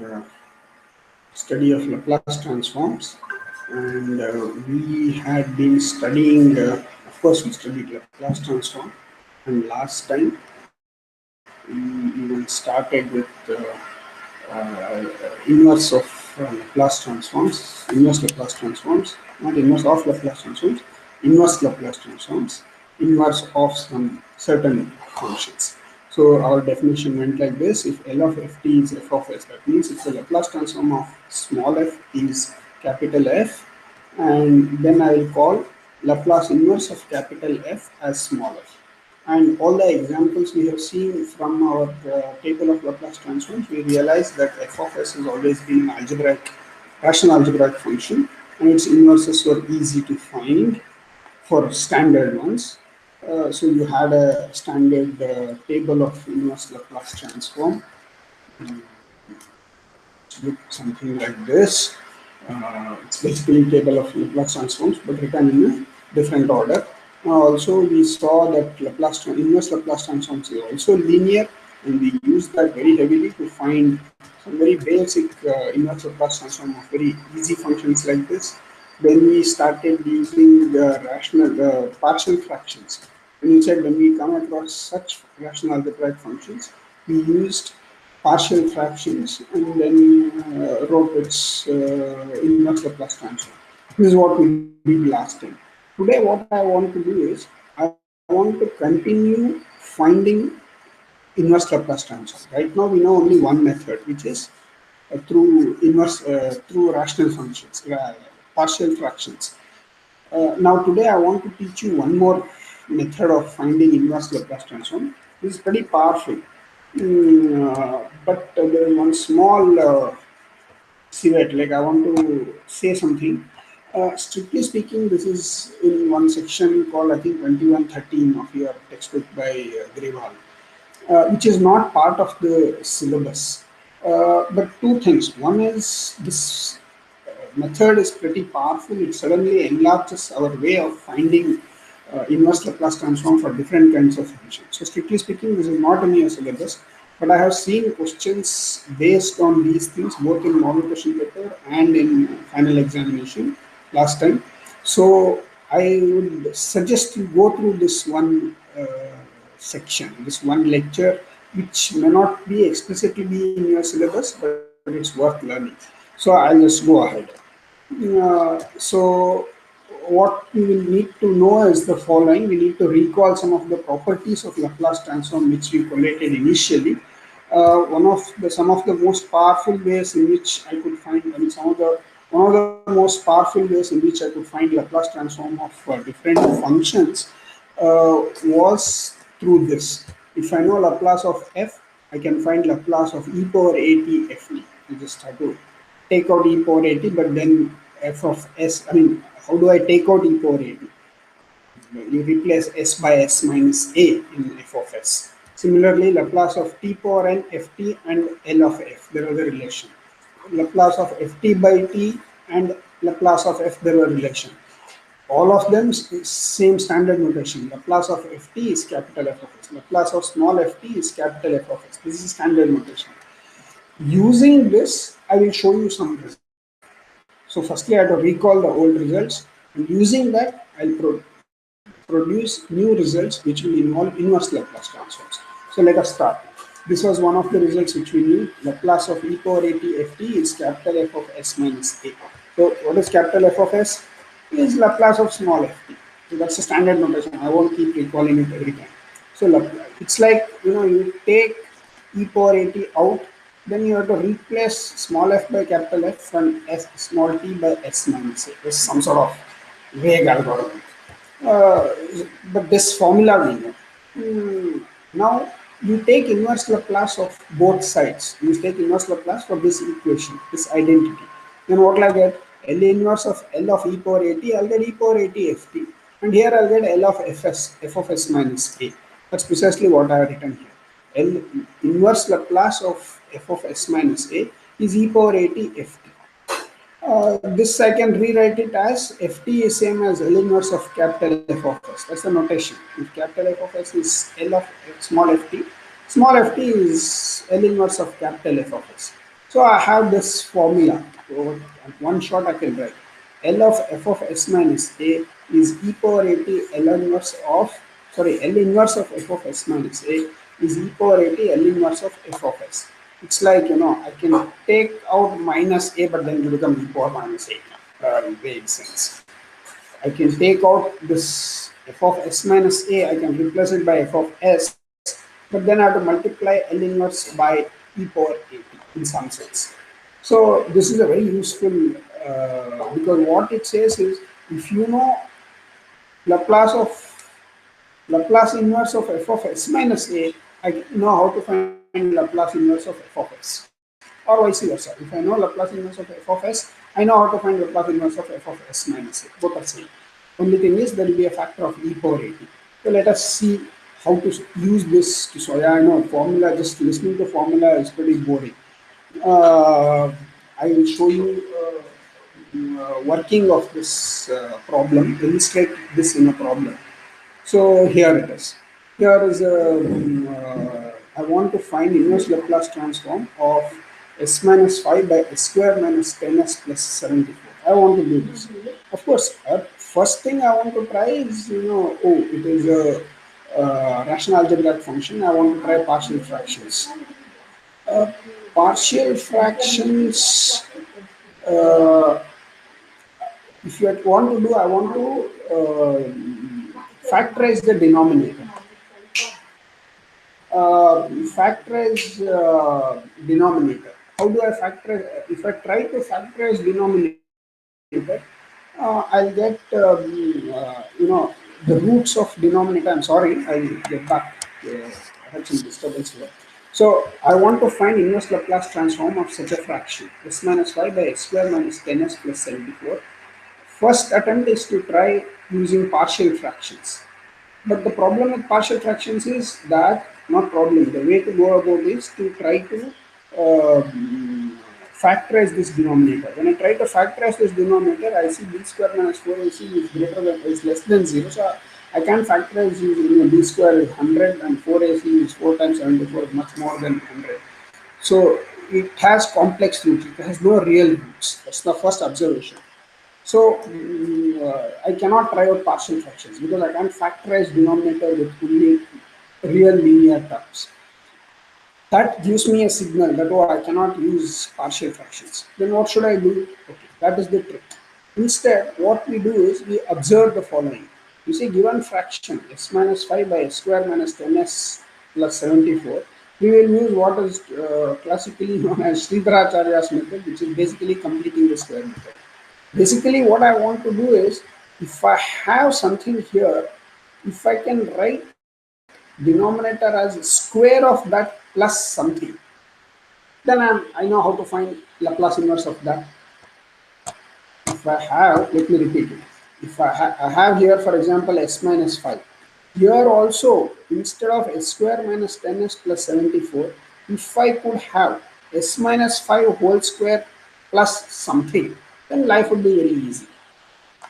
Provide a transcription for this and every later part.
uh, study of Laplace transforms, and we had been studying. Of course, we studied Laplace transform, and last time we even started with inverse of Laplace transforms, inverse Laplace transforms, not inverse of Laplace transforms, inverse Laplace transforms, inverse of some certain functions. So our definition went like this: if L of ft is f of s, that means if the Laplace transform of small f is capital F, and then I will call Laplace inverse of capital F as small f. And all the examples we have seen from our table of Laplace transforms, we realize that f of s has always been an rational algebraic function, and its inverses were easy to find for standard ones. So you had a standard table of inverse Laplace transform. Look something like this. It's basically a table of Laplace transforms, but written in a different order. Also, we saw that inverse Laplace transforms is also linear, and we use that very heavily to find some very basic inverse Laplace transform of very easy functions like this. Then we started using the partial fractions. When we come across such rational algebraic functions, we used partial fractions and then wrote its inverse Laplace transform. This is what we did last time. Today, what I want to do is I want to continue finding inverse Laplace transform. Right now, we know only one method, which is through rational functions, partial fractions. Now, today I want to teach you one more method of finding inverse Laplace transform. This is pretty powerful. But there is one small caveat, like I want to say something. Strictly speaking, this is in one section called, I think, 2113 of your textbook by Grewal, which is not part of the syllabus. But two things. One is this method is pretty powerful. It suddenly enlarges our way of finding inverse Laplace transform for different kinds of functions. So strictly speaking, this is not in your syllabus, but I have seen questions based on these things both in model question paper and in final examination last time. So I would suggest you go through this one section, this one lecture, which may not be explicitly be in your syllabus, but it's worth learning. So I'll just go ahead. So what we will need to know is the following. We need to recall some of the properties of Laplace transform which we collated initially. Some of the most powerful ways in which I could find, I mean, one of the most powerful ways in which I could find Laplace transform of different functions was through this. If I know Laplace of f, I can find Laplace of e power at ft. You just have to take out e power at, but then f of s, I mean, how do I take out e power at? You replace s by s minus a in f of s. Similarly, Laplace of t power n ft and L of f, there was a relation. Laplace of ft by t and Laplace of f, there was a relation. All of them same standard notation. Laplace of ft is capital F of s. Laplace of small ft is capital F of s. This is standard notation. Using this, I will show you some results. So firstly, I have to recall the old results, and using that, I'll produce new results which will involve inverse Laplace transforms. So let us start. This was one of the results which we knew. Laplace of e power at ft is capital F of s minus a. So what is capital F of s? Is Laplace of small ft. So that's a standard notation. I won't keep recalling it every time. So it's like, you take e power at out, then you have to replace small f by capital F and small t by s minus a. This is some sort of vague algorithm. But this formula we know. Now you take inverse Laplace of both sides. You take inverse Laplace for this equation, this identity. Then what will I get? L inverse of L of e power at, I'll get e power at ft. And here I'll get L of f of s minus a. That's precisely what I have written here. L inverse Laplace of f of s minus a is e power at ft. This I can rewrite it as ft is same as L inverse of capital F of s. That's the notation. If capital F of s is L of small ft is L inverse of capital F of s. So I have this formula. So at one shot I can write L of f of s minus a is e power at L inverse of, sorry, L inverse of f of s minus a is e power at L inverse of f of s. It's like, I can take out minus a, but then it will become e power minus a. Vague sense. I can take out this f of s minus a, I can replace it by f of s, but then I have to multiply L inverse by e power at in some sense. So this is a very useful, because what it says is, if you know Laplace of Laplace inverse of f of s minus a, I know how to find Laplace inverse of f of s, or vice versa. If I know Laplace inverse of f of s, I know how to find Laplace inverse of f of s minus a. Both are same. Only thing is there will be a factor of e power 80. So let us see how to use this to solve. Yeah, I know formula. Just listening to formula is pretty boring. Uh, I will show you working of this problem. Illustrate this in a problem. So here it is. Here is I want to find inverse Laplace transform of s minus 5 by s square minus 10s plus 74. I want to do this. Of course, first thing I want to try is, it is a rational algebraic function. I want to try partial fractions. Uh, Partial fractions, uh, if you want to do, I want to factorize the denominator. Factorize denominator. How do I factorize? If I try to factorize denominator, I'll get the roots of denominator. I'm sorry, I'll get back. I had some disturbance here. So I want to find inverse Laplace transform of such a fraction s minus 5 by s square minus 10s plus 74. First attempt is to try using partial fractions. But the problem with partial fractions is that, not problem, the way to go about is to try to factorize this denominator. When I try to factorize this denominator, I see b square minus 4ac is greater than, is less than 0. So I can't factorize using b square is 100 and 4ac is 4 times 74 is much more than 100. So it has complex roots. It has no real roots. That's the first observation. So I cannot try out partial fractions because I can't factorize denominator with only real linear terms. That gives me a signal that, oh, I cannot use partial fractions. Then what should I do? Okay, that is the trick. Instead, what we do is we observe the following. You see, given fraction s minus 5 by s square minus 10s plus 74, we will use what is classically known as Sridharacharya's method, which is basically completing the square method. Basically, what I want to do is, if I have something here, if I can write denominator as square of that plus something, then I know how to find Laplace inverse of that. If I have, let me repeat it. If I have here, for example, s minus 5. Here also, instead of s square minus 10s plus 74, if I could have s minus 5 whole square plus something, then life would be very easy.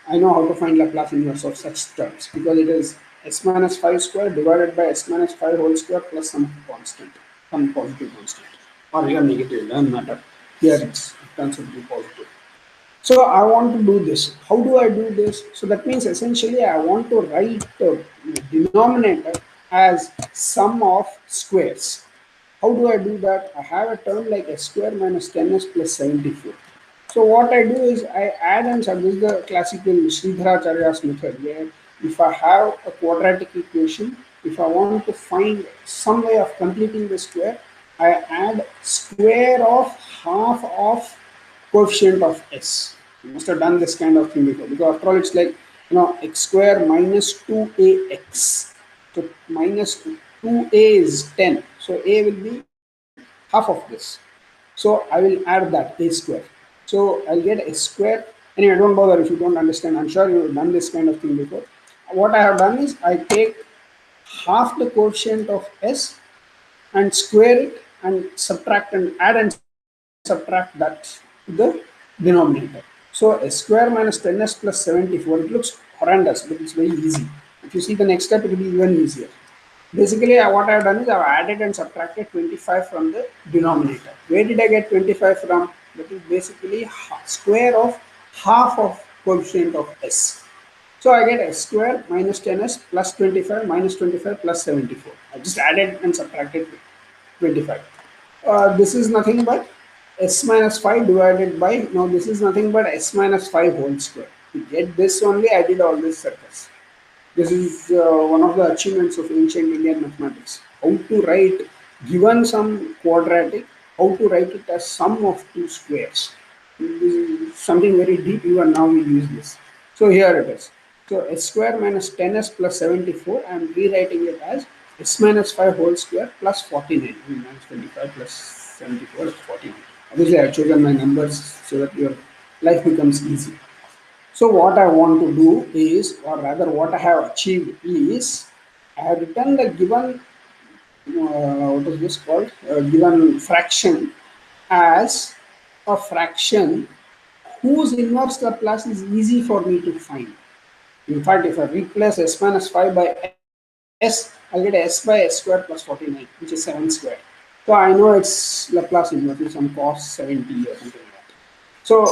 I know how to find Laplace inverse of such terms because it is s minus 5 square divided by s minus 5 whole square plus some constant, some positive constant, or even negative, doesn't matter. Here it turns out to be positive. So I want to do this. How do I do this? So that means essentially I want to write the denominator as sum of squares. How do I do that? I have a term like s square minus 10s plus 74. So what I do is I add and subtract. This is the classical Sridharacharya's method, where if I have a quadratic equation, if I want to find some way of completing the square, I add square of half of coefficient of s. You must have done this kind of thing before, because after all it's like, x square minus 2ax. So minus 2a is 10. So a will be half of this. So I will add that a square. So I'll get a square. Anyway, don't bother if you don't understand. I'm sure you've done this kind of thing before. What I have done is I take half the coefficient of s and square it and subtract and add and subtract that to the denominator. So s square minus 10s plus 74, it looks horrendous, but it's very easy. If you see the next step, it will be even easier. Basically, what I've done is I've added and subtracted 25 from the denominator. Where did I get 25 from? That is basically square of half of coefficient of s. So I get s square minus 10s plus 25 minus 25 plus 74. I just added and subtracted 25. This is nothing but s minus 5 divided by, no, this is nothing but s minus 5 whole square. To get this only, I did all this circus. This is one of the achievements of ancient Indian mathematics. How to write, given some quadratic, how to write it as sum of two squares. This is something very deep, even now we use this. So here it is. So s square minus 10s plus 74, I am rewriting it as s minus 5 whole square plus 49. I mean, minus 25 plus 74 is 49. Obviously, I have chosen my numbers so that your life becomes easy. So what I want to do is, or rather what I have achieved is, I have written the given, what is this called, given fraction as a fraction whose inverse Laplace is easy for me to find. In fact, if I replace s minus 5 by s, I'll get s by s square plus 49, which is 7 square. So I know its Laplace inverse is some cos 70 or something like that. So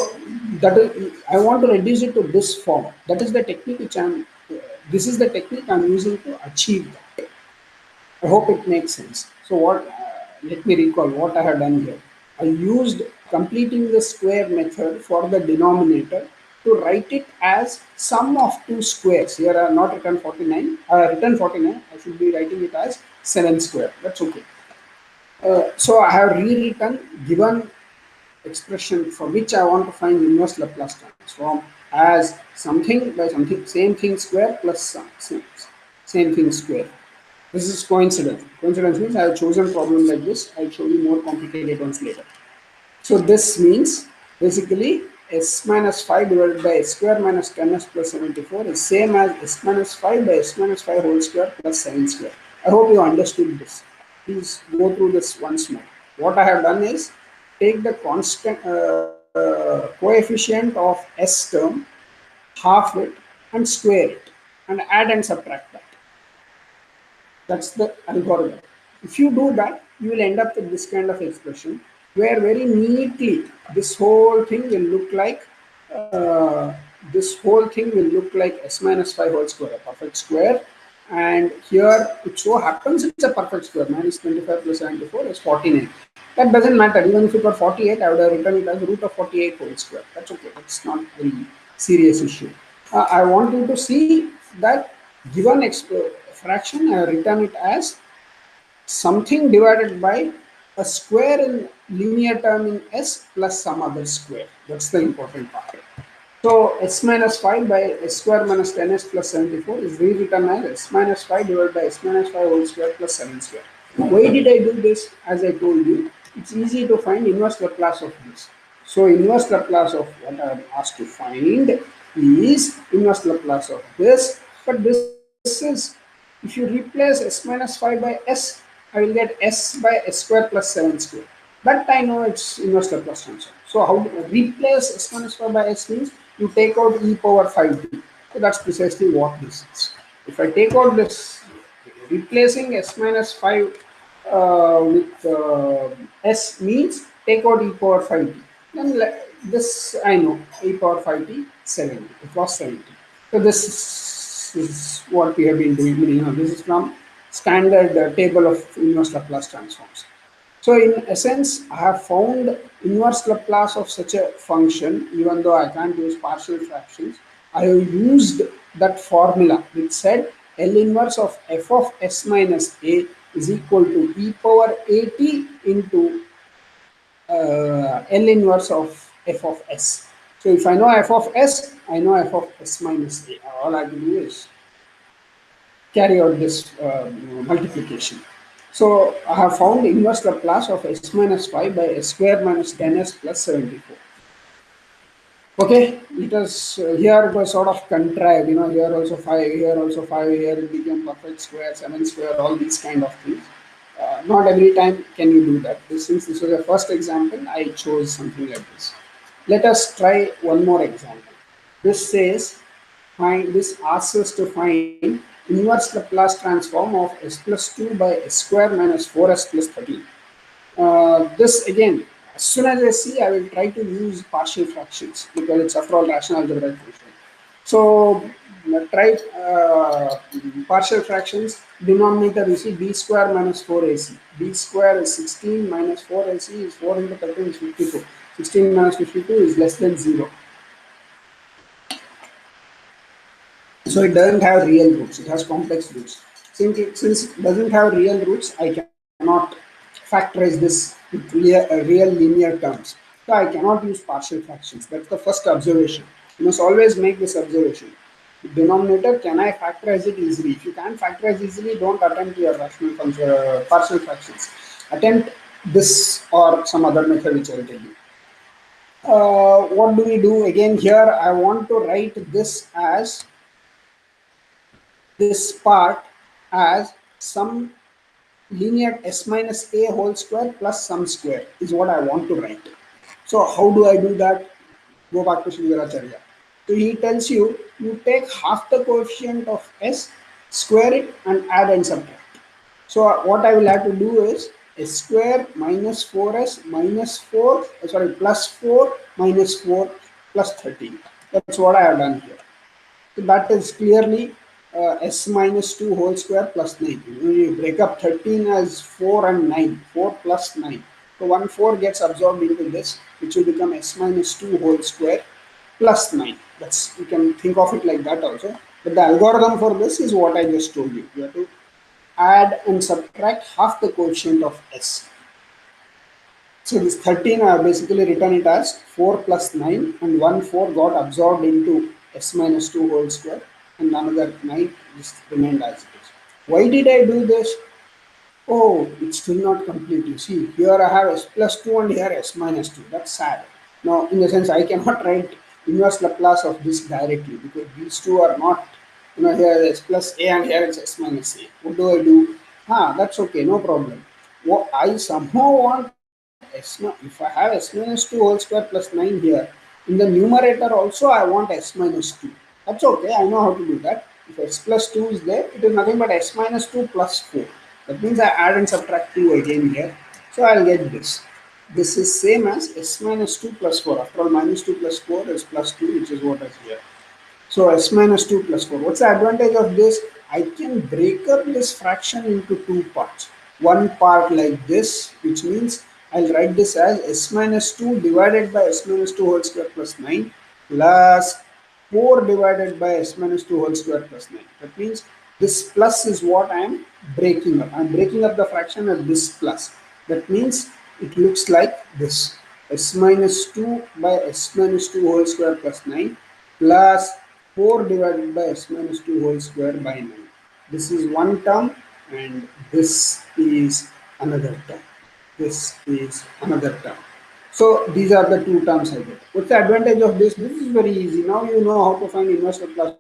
that is, I want to reduce it to this form. That is the technique which this is the technique I'm using to achieve that. I hope it makes sense. So let me recall what I have done here. I used completing the square method for the denominator to write it as sum of two squares. Here I have not written 49. I have written 49. I should be writing it as 7 square. That's okay. So I have rewritten given expression for which I want to find inverse Laplace transform as something by something, same thing square plus same thing square. This is coincidence. Coincidence means I have chosen problem like this. I'll show you more complicated ones later. So this means basically s minus 5 divided by s square minus 10s plus 74 is same as s minus 5 by s minus 5 whole square plus 7 square. I hope you understood this. Please go through this once more. What I have done is take the constant coefficient of s term, half it, and square it, and add and subtract that. That's the algorithm. If you do that, you will end up with this kind of expression where very neatly this whole thing will look like s minus 5 whole square, a perfect square. And here it so happens it's a perfect square. Minus 25 plus 74 is 49. That doesn't matter. Even if it were 48, I would have written it as root of 48 whole square. That's okay. That's not a very serious issue. I want you to see that given fraction, I have written it as something divided by a square in linear term in s plus some other square. That's the important part. So s minus 5 by s square minus 10s plus 74 is rewritten as s minus 5 divided by s minus 5 whole square plus 7 square. Why did I do this? As I told you, it's easy to find inverse Laplace of this. So inverse Laplace of what I am asked to find is inverse Laplace of this. But this is, if you replace s minus 5 by s, I will get s by s square plus 7 square. That I know it's inverse Laplace transform. So how to replace s minus 5 by s means you take out e power 5t. So that's precisely what this is. If I take out this, replacing s minus 5 with s means take out e power 5t. Then this I know, e power 5t 70. It was 70. So this is what we have been doing. This is from standard table of inverse Laplace transforms. So in essence, I have found inverse Laplace of such a function, even though I can't use partial fractions. I have used that formula which said L inverse of f of s minus a is equal to e power at into L inverse of f of s. So if I know f of s, I know f of s minus a. All I have to do is carry out this multiplication. So I have found inverse Laplace of s minus 5 by s square minus 10s plus 74. Okay, it was here it was sort of contrived, here also 5, here also 5, here it became perfect square, 7 square, all these kind of things. Not every time can you do that. Since this was the first example, I chose something like this. Let us try one more example. This says, this asks us to find inverse Laplace transform of s plus 2 by s square minus 4s plus 13. This again, as soon as I see, I will try to use partial fractions because it's after all rational algebraic function. So try partial fractions. Denominator you see b square minus 4ac. b square is 16 minus 4ac is 4 into 13 is 52. 16 minus 52 is less than 0. So it doesn't have real roots. It has complex roots. Since it doesn't have real roots, I cannot factorize this with real linear terms. So I cannot use partial fractions. That's the first observation. You must always make this observation. The denominator, can I factorize it easily? If you can't factorize easily, don't attempt your partial fractions. Attempt this or some other method which I will tell you. What do we do again here? I want to write this as this part as some linear s minus a whole square plus some square is what I want to write. So how do I do that? Go back to Sridharacharya. So he tells you, you take half the coefficient of s, square it and add and subtract. So what I will have to do is s square minus 4s minus 4, sorry, plus 4 minus 4 plus 13. That's what I have done here. So that is clearly s minus 2 whole square plus 9. You break up 13 as 4 and 9, 4 plus 9. So 1 4 gets absorbed into this, which will become s minus 2 whole square plus 9. That's, you can think of it like that also. But the algorithm for this is what I just told you. You have to add and subtract half the coefficient of s. So this 13 I have basically written it as 4 plus 9 and 1 4 got absorbed into s minus 2 whole square and another 9 just remained as it is. Why did I do this? Oh, it's still not complete. You see, here I have s plus 2 and here s minus 2. That's sad. Now, in the sense, I cannot write inverse Laplace of this directly because these two are not, here s plus a and here it's s minus a. What do I do? That's okay, no problem. What I somehow want if I have s minus 2 whole square plus 9 here, in the numerator also I want s minus 2. That's okay, I know how to do that. If s plus 2 is there, it is nothing but s minus 2 plus 4. That means I add and subtract 2 again here. So I'll get this. This is same as s minus 2 plus 4. After all, minus 2 plus 4 is plus 2, which is what is here. So s minus 2 plus 4. What's the advantage of this? I can break up this fraction into two parts. One part like this, which means I'll write this as s minus 2 divided by s minus 2 whole square plus 9 plus 4 divided by s minus 2 whole square plus 9. That means this plus is what I am breaking up. I am breaking up the fraction as this plus. That means it looks like this. S minus 2 by s minus 2 whole square plus 9 plus 4 divided by s minus 2 whole square by 9. This is one term and this is another term. This is another term. So these are the two terms I get. What's the advantage of this? This is very easy. Now you know how to find inverse Laplace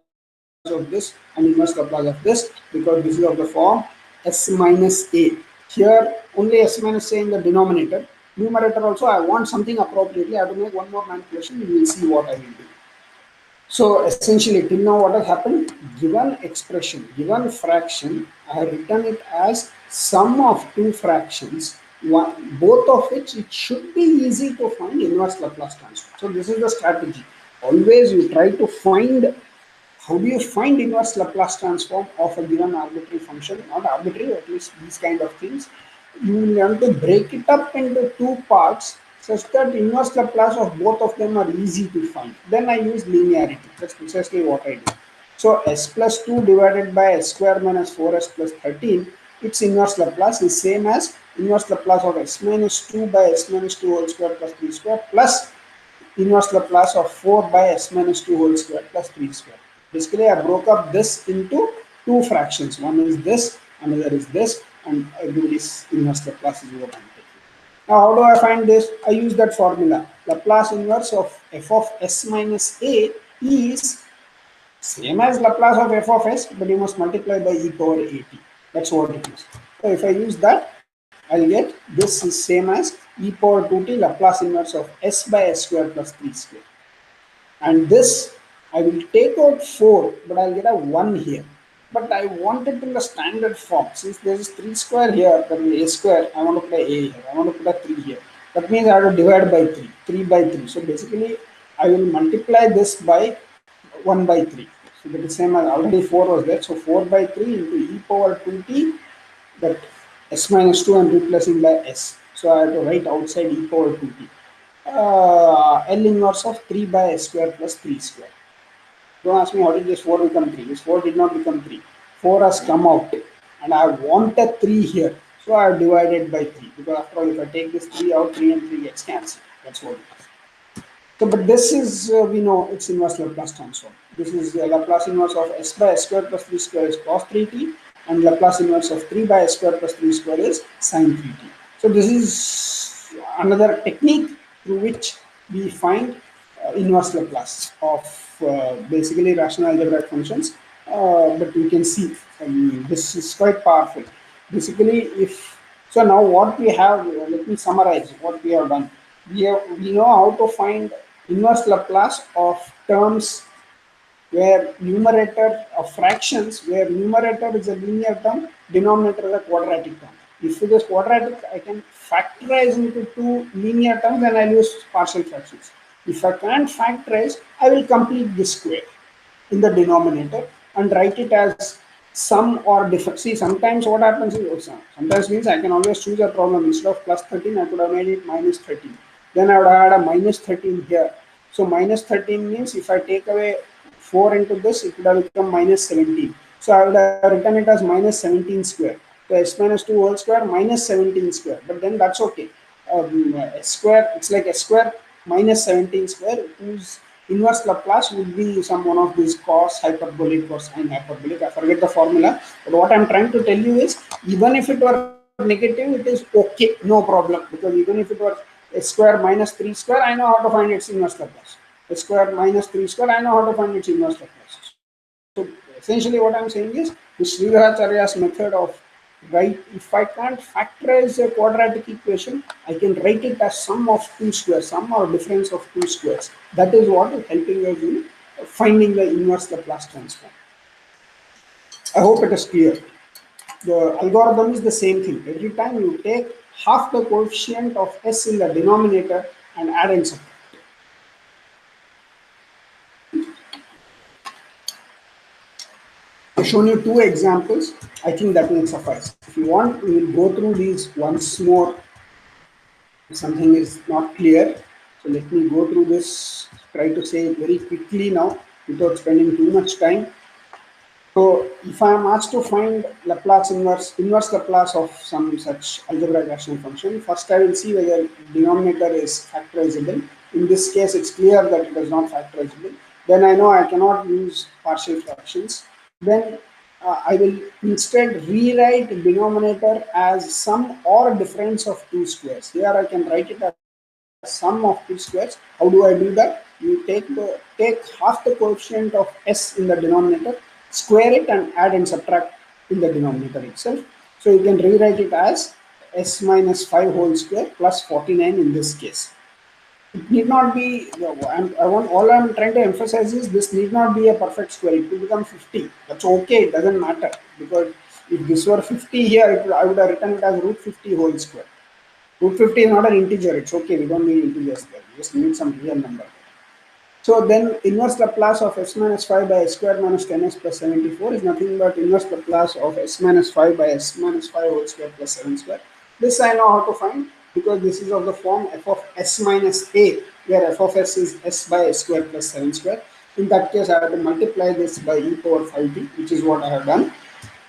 of this and inverse Laplace of this because this is of the form s minus a. Here only s minus a in the denominator. Numerator also I want something appropriately. I have to make one more manipulation. You will see what I will do. So essentially till now what has happened, given expression, given fraction, I have written it as sum of two fractions, both of which it should be easy to find inverse Laplace transform. So this is the strategy. Always you try to find, how do you find inverse Laplace transform of a given arbitrary function, not arbitrary, at least these kind of things. You will have to break it up into two parts such that inverse Laplace of both of them are easy to find. Then I use linearity. That's precisely what I do. So s plus 2 divided by s square minus 4s plus 13, its inverse Laplace is same as inverse Laplace of s minus 2 by s minus 2 whole square plus 3 square plus inverse Laplace of 4 by s minus 2 whole square plus 3 square. Basically, I broke up this into two fractions. One is this, another is this, and I do this inverse Laplace is what I'm taking. Now, how do I find this? I use that formula. Laplace inverse of f of s minus a is same as Laplace of f of s, but you must multiply by e power at. That's what it is. So if I use that, I'll get this is same as e power 2t Laplace inverse of s by s square plus 3 square. And this, I will take out 4, but I'll get a 1 here. but I want it in the standard form. Since there is 3 square here, then a square, I want to put a here, I want to put a 3 here. That means I have to divide by 3, 3 by 3. So basically, I will multiply this by 1 by 3. So that is same as already 4 was there. So 4 by 3 into e power 2t, that s minus 2 I'm replacing by s. So I have to write outside e power 2t. L inverse of 3 by s square plus 3 square. Don't ask me how did this 4 become 3. This 4 did not become 3. 4 has come out and I want a 3 here. So I have divided by 3. Because after all, if I take this 3 out, 3 and 3 gets cancelled. That's what it is. So, but this is, we know it's inverse Laplace transform. This is Laplace inverse of s by s square plus 3 square is cos 3t, and Laplace inverse of 3 by s square plus 3 square is sin 3t. So, this is another technique through which we find inverse Laplace of basically rational algebraic functions. But we can see this is quite powerful. Basically, if so, now what we have, let me summarize what we have done. We know how to find inverse Laplace of terms where numerator of fractions where numerator is a linear term, denominator is a quadratic term. If it is quadratic, I can factorize into two linear terms and I'll use partial fractions. If I can't factorize, I will complete this square in the denominator and write it as sum or difference. See, sometimes what happens is, sometimes means I can always choose a problem. Instead of plus 13, I could have made it minus 13. Then I would have had a minus 13 here. So minus 13 means if I take away 4 into this, it would have become minus 17. So I would have written it as minus 17 square. So s minus 2 whole square minus 17 square. But then that's okay. S square, it's like s square minus 17 square, whose inverse Laplace would be some one of these cos hyperbolic or sine hyperbolic. I forget the formula. But what I'm trying to tell you is, even if it were negative, it is okay, no problem. Because even if it were s square minus 3 square, I know how to find its inverse Laplace. S square minus 3 square, I know how to find its inverse Laplace. So essentially what I'm saying is, this Sridharacharya's method of if I can't factorize a quadratic equation, I can write it as sum of two squares, sum or difference of two squares. That is what is helping us in finding the inverse Laplace transform. I hope it is clear. The algorithm is the same thing. Every time you take half the coefficient of s in the denominator and add and subtract. I've shown you two examples. I think that will suffice. If you want, we will go through these once more. If something is not clear, so let me go through this, try to say it very quickly now without spending too much time. So if I am asked to find Laplace inverse Laplace of some such algebraic rational function, first I will see whether denominator is factorizable. In this case, it's clear that it is not factorizable. Then I know I cannot use partial fractions. Then I will instead rewrite denominator as sum or difference of two squares. Here I can write it as sum of two squares. How do I do that? You take half the coefficient of s in the denominator, square it and add and subtract in the denominator itself. So you can rewrite it as s minus 5 whole square plus 49 in this case. It need not be, all I'm trying to emphasize is this need not be a perfect square. It will become 50. That's okay, it doesn't matter. Because if this were 50 here, I would have written it as root 50 whole square. Root 50 is not an integer, it's okay, we don't need integers there. We just need some real number. So then inverse Laplace of s minus 5 by s square minus 10s plus 74 is nothing but inverse Laplace of s minus 5 by s minus 5 whole square plus 7 square. This I know how to find because this is of the form f of s minus a, where f of s is s by s square plus 7 square. In that case, I have to multiply this by e power 5t, which is what I have done,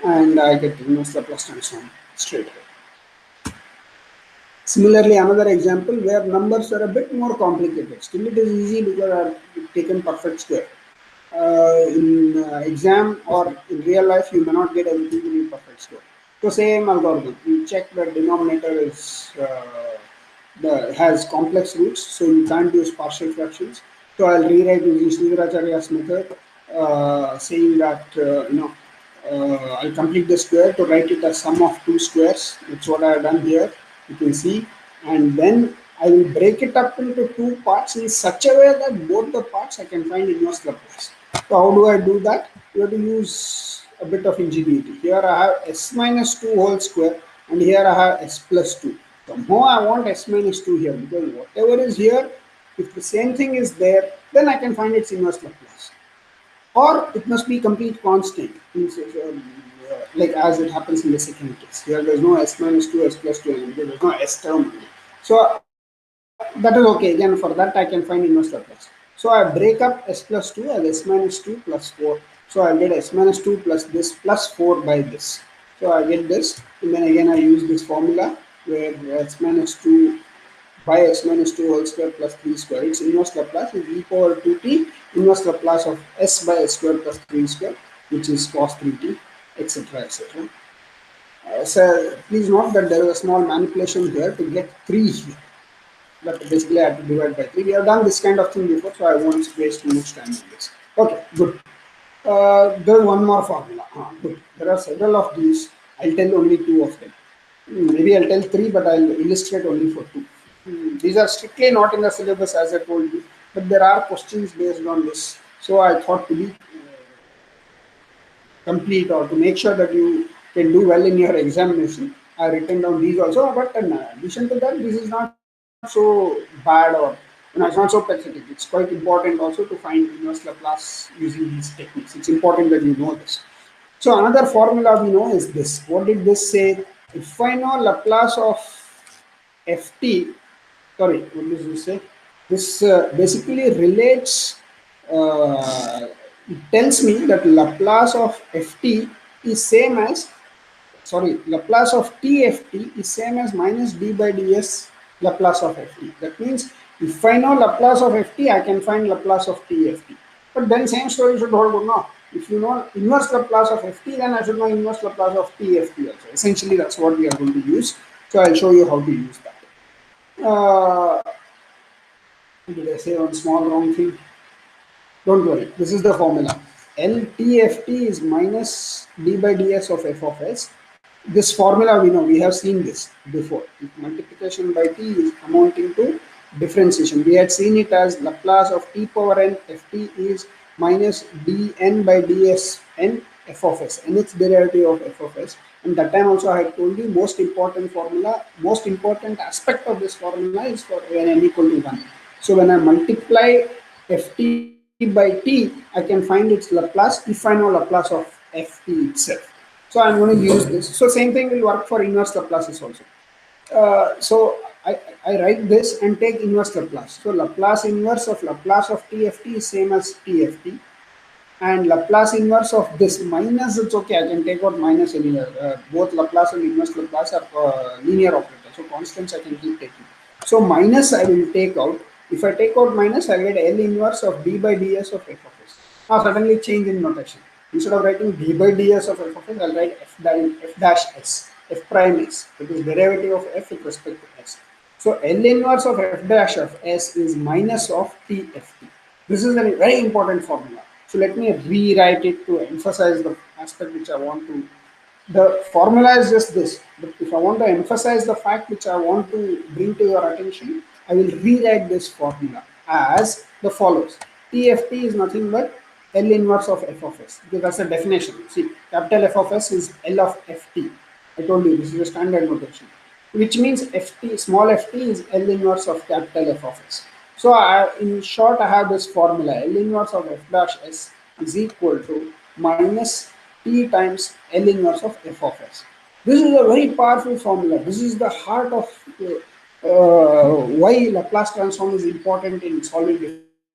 and I get inverse Laplace transform straight away. Similarly, another example where numbers are a bit more complicated. Still, it is easy because I have taken perfect square. In exam or in real life, you may not get everything to be perfect square. So same algorithm. You check the denominator is has complex roots, so you can't use partial fractions. So I'll rewrite using Sridharacharya's method, saying that I'll complete the square to write it as sum of two squares. That's what I have done here. You can see, and then I will break it up into two parts in such a way that both the parts I can find inverse Laplace. So how do I do that? You have to use a bit of ingenuity. Here I have s minus 2 whole square, and here I have s plus 2. Somehow I want s minus 2 here, because whatever is here, if the same thing is there, then I can find its inverse Laplace. Or it must be complete constant, like as it happens in the second case. Here there's no s minus 2, s plus 2, and there's no s term. So that is okay. Again, for that I can find inverse Laplace. So I break up s plus 2 as s minus 2 plus 4. So I get s minus 2 plus this plus 4 by this. So I get this, and then again I use this formula where s minus 2 by s minus 2 whole square plus 3 square. Its inverse Laplace is e power 2t inverse Laplace of s by s square plus 3 square, which is cos 3t, etc. etc. So please note that there is a small manipulation here to get 3 here. But basically I have to divide by 3. We have done this kind of thing before, so I won't waste too much time on this. Okay, good. There is one more formula. Good. There are several of these. I'll tell only 2 of them. Maybe I'll tell 3, but I'll illustrate only for 2. These are strictly not in the syllabus, as I told you, but there are questions based on this. So I thought to be complete, or to make sure that you can do well in your examination, I written down these also. But in addition to that, this is not so bad, or it's not so pathetic. It's quite important also to find inverse Laplace using these techniques. It's important that you know this. So another formula we know is this. What did this say? If I know Laplace of ft, sorry, what does this say? This basically relates, it tells me that Laplace of ft is same as, sorry, Laplace of tft is same as minus d by ds Laplace of ft. That means if I know Laplace of ft, I can find Laplace of tft. But then same story should hold good, no? If you know inverse Laplace of ft, then I should know inverse Laplace of tft also. Essentially, that's what we are going to use. So I'll show you how to use that. Did I say one small wrong thing? Don't worry, this is the formula. LTFT is minus d by ds of f of s. This formula we know, we have seen this before. If multiplication by t is amounting to differentiation. We had seen it as Laplace of t power n ft is minus dn by ds n f of s, nth derivative of f of s. And that time also I had told you most important formula, most important aspect of this formula is for when n equal to 1. So when I multiply ft by t, I can find its Laplace if I know Laplace of ft itself. So I'm going to use this. So same thing will work for inverse Laplaces also. So I write this and take inverse Laplace. So Laplace inverse of Laplace of tft is same as tft. And Laplace inverse of this minus, it's okay, I can take out minus anywhere. Both Laplace and inverse Laplace are linear operators. So constants I can keep taking. So minus I will take out. If I take out minus, I get L inverse of d by ds of f of s. Now suddenly change in notation. Instead of writing d by ds of f of s, I'll write f dash s, f prime s. It is derivative of f with respect to s. So L inverse of f dash of s is minus of tft. This is a very important formula. So let me rewrite it to emphasize the aspect which I want to. The formula is just this, but if I want to emphasize the fact which I want to bring to your attention, I will rewrite this formula as the follows. TFT is nothing but L inverse of f of s, because that's the definition. See, capital F of s is L of ft. I told you this is a standard notation, which means ft, small ft is L inverse of capital F of s. So in short, I have this formula. L inverse of f dash s is equal to minus t times L inverse of f of s. This is a very powerful formula. This is the heart of why Laplace transform is important in solving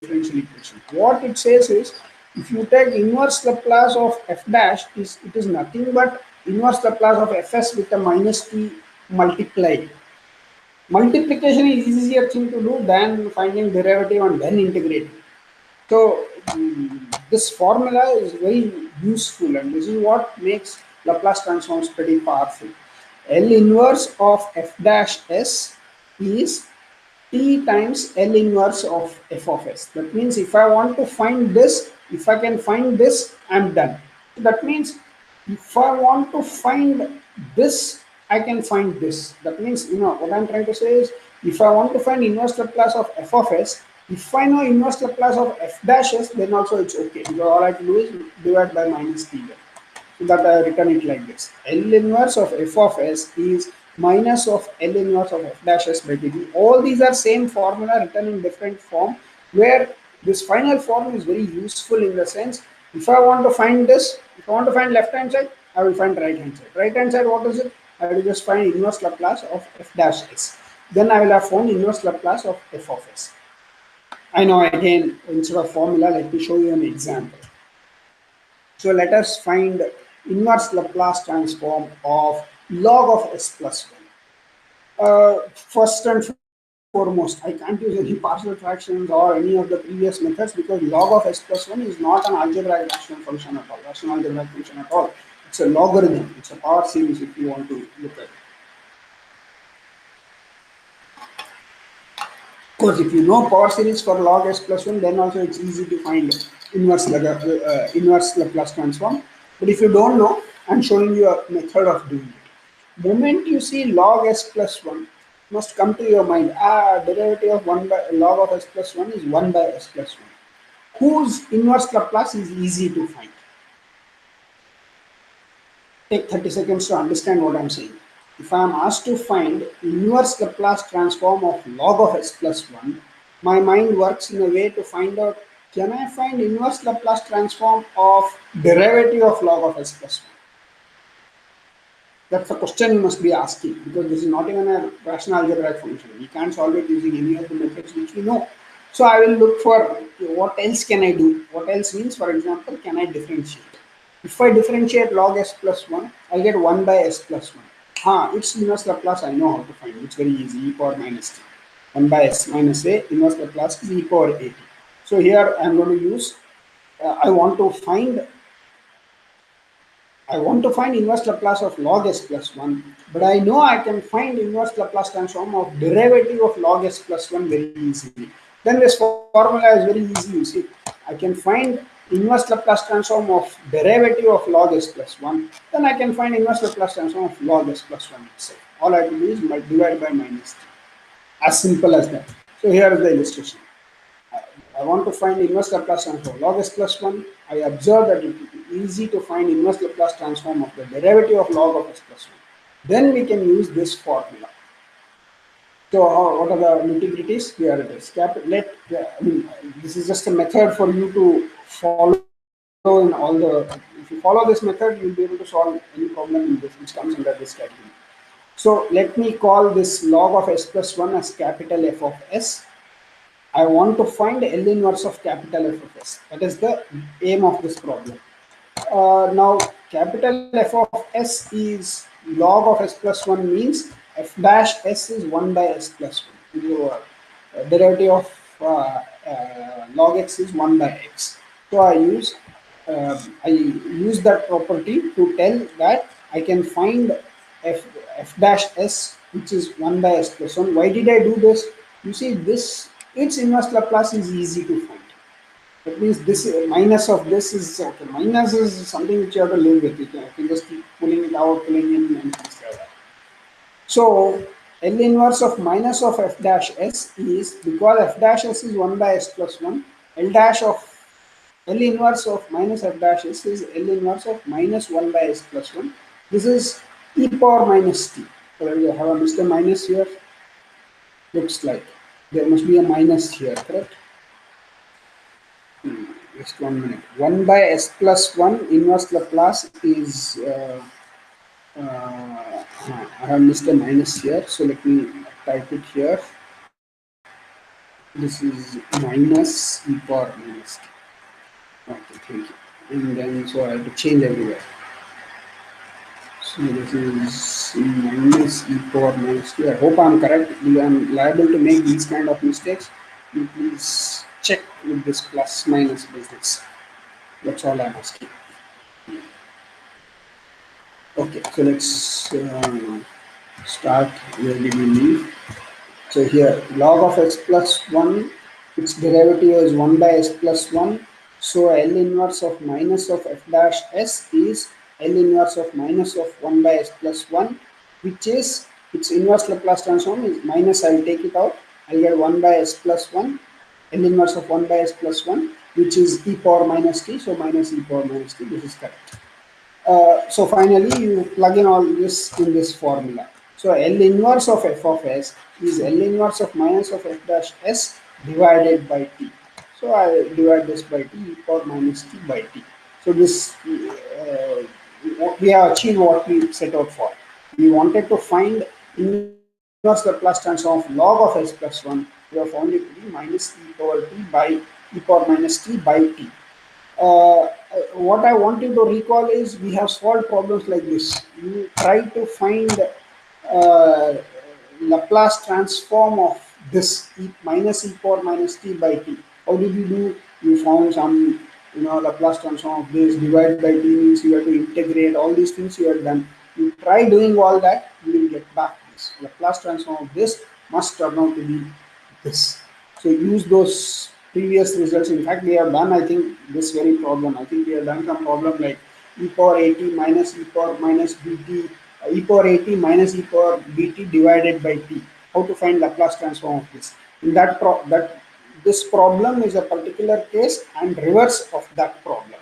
differential equations. What it says is, if you take inverse Laplace of f dash, it is nothing but inverse Laplace of fs with a minus t multiplied. Multiplication is easier thing to do than finding derivative and then integrating. So this formula is very useful, and this is what makes Laplace transforms pretty powerful. L inverse of f dash s is t times L inverse of f of s. That means if I want to find this, if I can find this, I'm done. That means if I want to find this, I can find this. That means, what I'm trying to say is, if I want to find inverse Laplace of f of s, if I know inverse Laplace of f dash s, then also it's okay. Because all I have to do is divide by minus t. that I written it like this. L inverse of f of s is minus of L inverse of f dash s by dt. All these are same formula written in different form, where this final form is very useful in the sense, if I want to find this, if I want to find left hand side, I will find right hand side. Right hand side, what is it? I will just find inverse Laplace of f dash s. Then I will have found inverse Laplace of f of s. I know, again, instead of formula, let me show you an example. So let us find inverse Laplace transform of log of s plus 1. First and foremost, I can't use any partial fractions or any of the previous methods, because log of s plus 1 is not an algebraic rational function at all, rational algebraic function at all. It's a logarithm, it's a power series if you want to look at it. Of course, if you know power series for log s plus 1, then also it's easy to find inverse Laplace transform. But if you don't know, I'm showing you a method of doing it. Moment you see log s plus 1, must come to your mind, derivative of 1 by log of s plus 1 is 1 by s plus 1, whose inverse Laplace is easy to find. Take 30 seconds to understand what I'm saying. If I am asked to find inverse Laplace transform of log of s plus 1, my mind works in a way to find out, can I find inverse Laplace transform of derivative of log of s plus 1? That's the question you must be asking, because this is not even a rational algebraic function. We can't solve it using any of the methods which we know. So I will look for what else can I do. What else means, for example, can I differentiate? If I differentiate log s plus 1, I get 1 by s plus 1. Its inverse Laplace I know how to find. It's very easy, e power minus t. 1 by s minus a, inverse Laplace is e power at. So here I am going to use, I want to find inverse Laplace of log s plus 1, but I know I can find inverse Laplace transform of derivative of log s plus 1 very easily. Then this formula is very easy, you see. I can find inverse Laplace transform of derivative of log s plus 1. Then I can find inverse Laplace transform of log s plus 1 itself. All I have to do is divide by minus t. As simple as that. So here is the illustration. I want to find inverse Laplace transform log s plus 1. I observe that it is easy to find inverse Laplace transform of the derivative of log of s plus 1. Then we can use this formula. So what are the nitty-gritties? Here it is. This is just a method for you to follow in all the. If you follow this method, you'll be able to solve any problem in this, which comes under this category. So let me call this log of s plus 1 as capital F of s. I want to find L inverse of capital F of s. That is the aim of this problem. Now, capital F of s is log of s plus 1 means f dash s is 1 by s plus 1. Derivative of log x is 1 by x. So I use that property to tell that I can find f dash s, which is 1 by s plus 1. Why did I do this? You see, its inverse Laplace is easy to find. That means this minus of this is okay. Minus is something which you have to live with. You can just keep pulling it out, pulling in, and things like that. So L inverse of minus of f dash s is, because f dash s is 1 by s plus 1, L inverse of minus f dash s is L inverse of minus 1 by s plus 1. This is e power minus t. So I have a Mr. Minus here. Looks like there must be a minus here, correct? Just 1 minute. 1 by s plus 1 inverse Laplace is, I have missed a minus here, so let me type it here. This is minus e power minus t. Okay, thank you. And then, so I have to change everywhere. So this is minus e power minus t. I hope I'm correct. I'm liable to make these kind of mistakes. You please check with this plus minus business. That's all I'm asking. Okay, so let's start. Where did we leave? So here, log of x plus 1, its derivative is 1 by s plus 1. So L inverse of minus of f dash s is L inverse of minus of 1 by s plus 1, which is its inverse Laplace transform is minus. I'll take it out. I'll get 1 by s plus 1. L inverse of 1 by s plus 1, which is e power minus t. So minus e power minus t. This is correct. So finally, you plug in all this in this formula. So L inverse of f of s is L inverse of minus of f dash s divided by t. So I divide this by t, e power minus t by t. So this we have achieved what we set out for. We wanted to find inverse Laplace transform of log of s plus 1. We have found it to be minus e power t by e power minus t by t. What I want you to recall is we have solved problems like this. You try to find uh, Laplace transform of this minus e power minus t by t. How did you do? You found some, Laplace transform of this. Divide by t means you have to integrate. All these things you have done. You try doing all that, you will get back this. Laplace transform of this must turn out to be this. So use those previous results. In fact, we have done, I think, this very problem. I think we have done some problem like e power at minus e power minus bt, e power at minus e power bt divided by t. How to find Laplace transform of this? In that this problem is a particular case and reverse of that problem.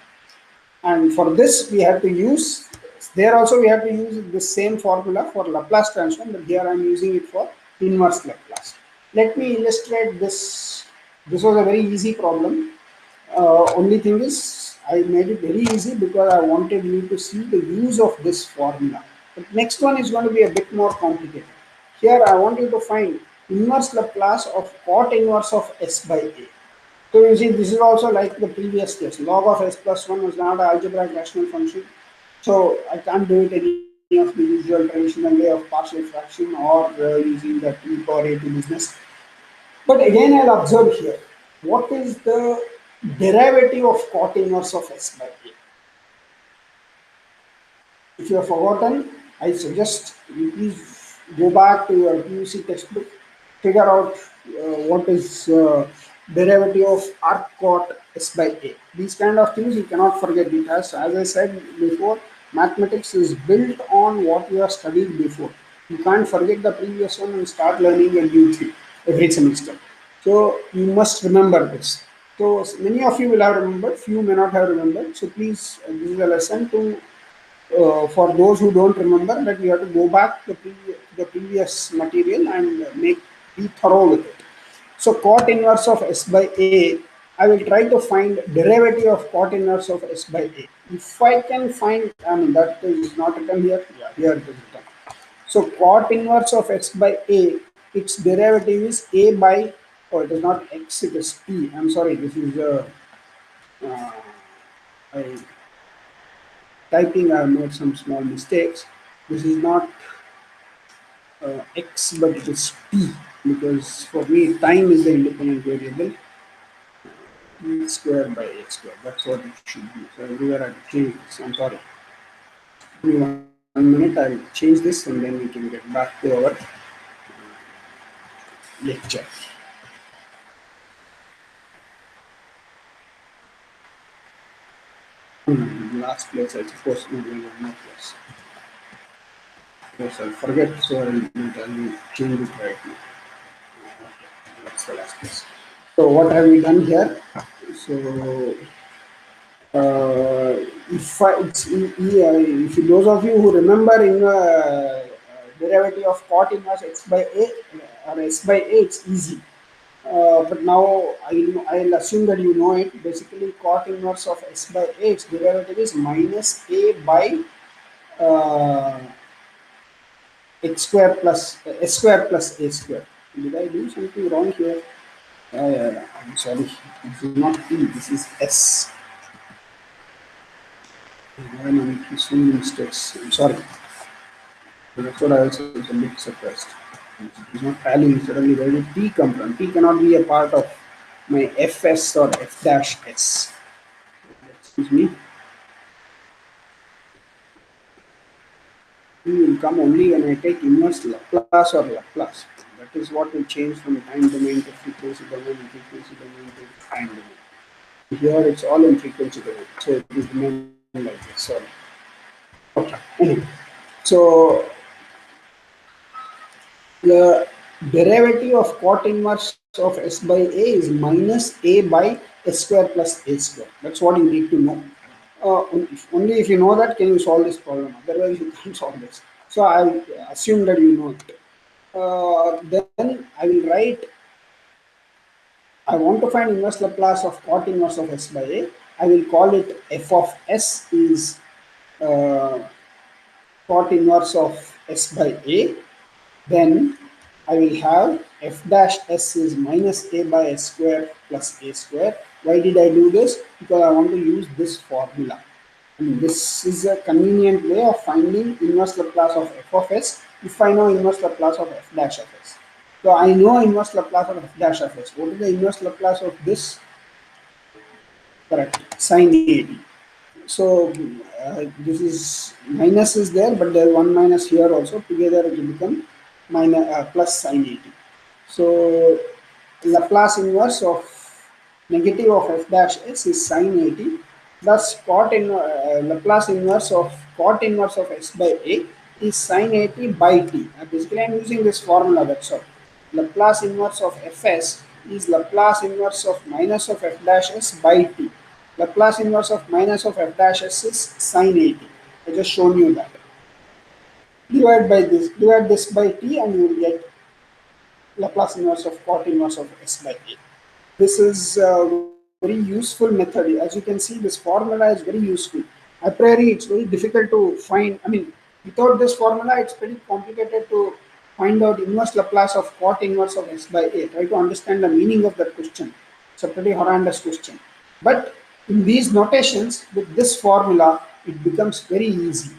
And for this, we have to use, there also we have to use the same formula for Laplace transform, but here I am using it for inverse Laplace. Let me illustrate this. This was a very easy problem. Only thing is, I made it very easy because I wanted you to see the use of this formula. But next one is going to be a bit more complicated. Here I want you to find inverse Laplace of cot inverse of s by a. So you see, this is also like the previous case. Log of s plus 1 is not an algebraic rational function. So I can't do it any of the usual traditional way of partial fraction or using the e power a to business. But again, I'll observe here, what is the derivative of cot inverse of s by a? If you have forgotten, I suggest you please go back to your PUC textbook, figure out what is derivative of arc cot s by a. These kind of things you cannot forget because, as I said before, mathematics is built on what you have studied before. You can't forget the previous one and start learning a new thing every semester. So you must remember this. So many of you will have remembered, few may not have remembered. So please, this is a lesson to for those who don't remember, that you have to go back to the previous material and be thorough with it. So cot inverse of s by a, I will try to find derivative of cot inverse of s by a. If I can find, I mean that is not written here. Yeah, here it is written. So cot inverse of x by a, its derivative is a by, oh it is not x, it is p. I'm sorry, this is I typing, I have made some small mistakes. This is not x, but it is t, because for me time is the independent variable. T square by x square, that's what it should be. So everywhere I change this. I'm sorry. Give me 1 minute, I'll change this and then we can get back to our lecture. Last place, I suppose, no place. Yes, I'll forget, so I'll change it right now. That's the last place. So what have we done here? So if those of you who remember in derivative of cot inverse x by a or s by a, it's easy. But now I'll assume that you know it. Basically, cot inverse of s by a, its derivative is minus a by x square plus s square plus a square. Did I do something wrong here? I'm sorry. This is not t. This is s. I'm making so many mistakes. I'm sorry. But that's what I also was a bit surprised. It's not tallying. Suddenly, where did t come from? T cannot be a part of my fs or f dash s. Excuse me. T will come only when I take inverse Laplace or Laplace. That is what will change from time domain to frequency domain and frequency domain to time domain. Here it's all in frequency domain, so it is remain like this. Sorry. Okay. Anyway, so the derivative of cot inverse of s by a is minus a by s square plus a square. That's what you need to know. Only if you know that can you solve this problem. Otherwise, you can't solve this. So I assume that you know it. Then I will write. I want to find inverse Laplace of cot inverse of s by a. I will call it f of s is uh, cot inverse of s by a. Then I will have f dash s is minus a by s square plus a square. Why did I do this? Because I want to use this formula. I mean, this is a convenient way of finding inverse Laplace of f of s if I know inverse Laplace of f dash of s. So I know inverse Laplace of f dash of s. What is the inverse Laplace of this? Correct, sine 80. So this is minus is there, but there is one minus here also. Together it will become minus plus sine 80. So Laplace inverse of negative of f dash s is sine 80. Thus Laplace inverse of cot inverse of s by a is sine 80 by t. Basically, I am using this formula. That's all. Laplace inverse of fs is Laplace inverse of minus of f dash s by t. Laplace inverse of minus of f dash s is sine 80. I just shown you that. Divide this by t and you will get Laplace inverse of cot inverse of s by a. This is a very useful method. As you can see, this formula is very useful. A priori, it's very difficult to find. I mean, without this formula, it's pretty complicated to find out inverse Laplace of cot inverse of s by a. Try to understand the meaning of that question. It's a pretty horrendous question. But in these notations, with this formula, it becomes very easy.